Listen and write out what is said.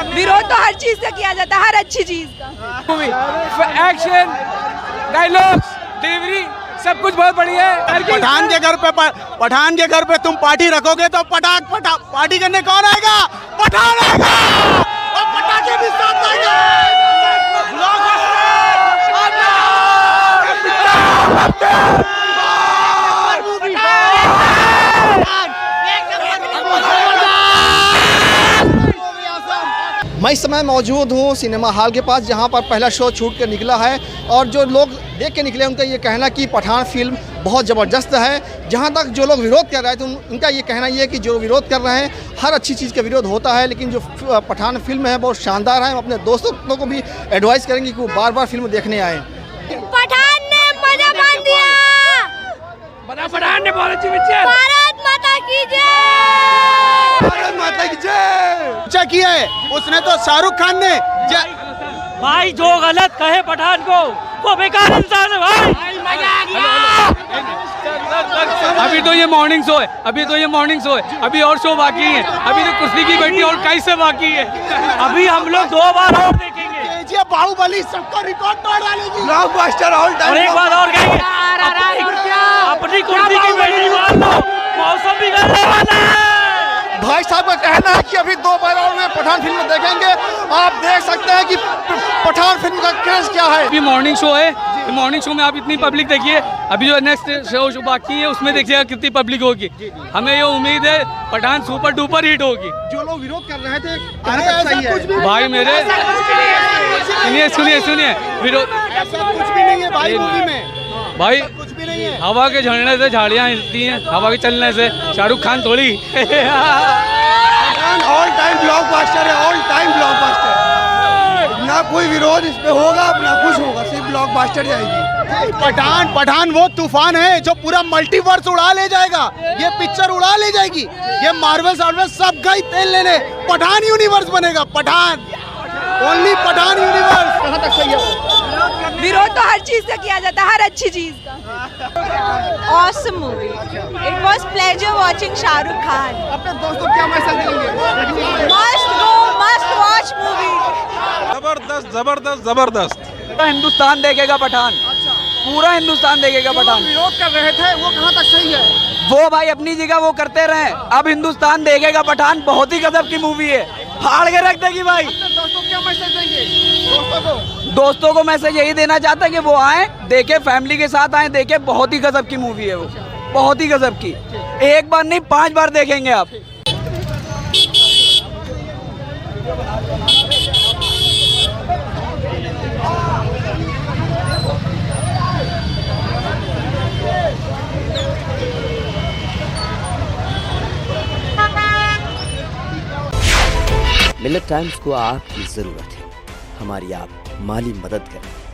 विरोध तो हर चीज से किया जाता है, हर अच्छी चीज का। एक्शन, डायलॉग्स, डिलीवरी सब कुछ बहुत बढ़िया है। पठान के घर पे तुम पार्टी रखोगे तो पार्टी करने कौन आएगा? पठान आएगा और पटाखे भी साथ आएंगे। मैं इस समय मौजूद हूँ सिनेमा हॉल के पास, जहाँ पर पहला शो छूट कर निकला है और जो लोग देख के निकले उनका ये कहना कि पठान फिल्म बहुत ज़बरदस्त है। जहाँ तक जो लोग विरोध कर रहे थे उनका ये कहना ये है कि जो विरोध कर रहे हैं हर अच्छी चीज़ का विरोध होता है, लेकिन जो पठान फिल्म है बहुत शानदार है। हम अपने दोस्तों को भी एडवाइस करेंगे कि वो बार बार फिल्म देखने आए। पठान ने मजा मान दिया, पठान ने बहुत अच्छी पिक्चर, भारत माता की जय, भारत माता की जय। अच्छा किया है उसने तो, शाहरुख खान ने। भाई जो गलत कहे पठान को वो बेकार इंसान है भाई। मजा आ गया। अभी तो ये मॉर्निंग शो है, अभी और शो बाकी है, अभी तो कुश्ती की बेटी और कई से बाकी है। अभी हम लोग 2 बार और देखेंगे। बाहुबली सबका रिकॉर्ड तोड़ डालेगी, ब्लॉकबस्टर ऑल टाइम। और एक बात और कहेंगे, अपनी कुश्ती की बेटी मान लो, मौसम बिगड़ने वाला है। भाई साहब का कहना है कि अभी 2 बार और में पठान फिल्म देखेंगे। आप देख सकते हैं कि पठान फिल्म का क्रेज क्या है। अभी मॉर्निंग शो है, मॉर्निंग शो में आप इतनी पब्लिक देखिए, अभी जो नेक्स्ट शो बाकी है उसमें देखिएगा कितनी पब्लिक होगी। हमें ये उम्मीद है पठान सुपर डुपर हिट होगी। जो लोग विरोध कर रहे थे भाई मेरे सुनिए विरोध कुछ भी नहीं है भाई मूवी में, भाई कुछ भी नहीं है। हवा के झड़ने से झाड़ियाँ हिलती हैं, हवा के चलने से शाहरुख खान थोड़ी। ऑल टाइम ब्लॉकबस्टर है, ऑल टाइम ब्लॉकबस्टर। ना कोई विरोध इस पे होगा ना कुछ होगा, सिर्फ ब्लॉकबस्टर जाएगी। पठान वो तूफान है जो पूरा मल्टीवर्स उड़ा ले जाएगा। ये पिक्चर उड़ा ले जाएगी। ये मार्वल सब गई तेल लेने, पठान यूनिवर्स बनेगा। Pathaan, only Pathaan universe. कहाँ तक सही है? विरोध तो हर चीज से किया जाता है, हर अच्छी चीज का। Awesome movie, it was pleasure watching Shahrukh Khan. अपने दोस्तों को क्या मैसेज देंगे? Must go, must watch movie. जबरदस्त पूरा हिंदुस्तान देखेगा पठान, पूरा हिंदुस्तान देखेगा पठान। विरोध कर रहे थे वो कहाँ तक सही है? वो भाई अपनी जगह वो करते रहे, अब हिंदुस्तान देखेगा पठान। बहुत ही गजब की मूवी है, फाड़ के रख देगी भाई। दोस्तों को क्या मैसेज देंगे? दोस्तों को मैसेज यही देना चाहता है कि वो आए देखे, फैमिली के साथ आए देखे। बहुत ही गजब की मूवी है वो, बहुत ही गजब की। एक बार नहीं 5 बार देखेंगे आप। मिलेट टाइम्स को आपकी ज़रूरत है, हमारी आप माली मदद करें।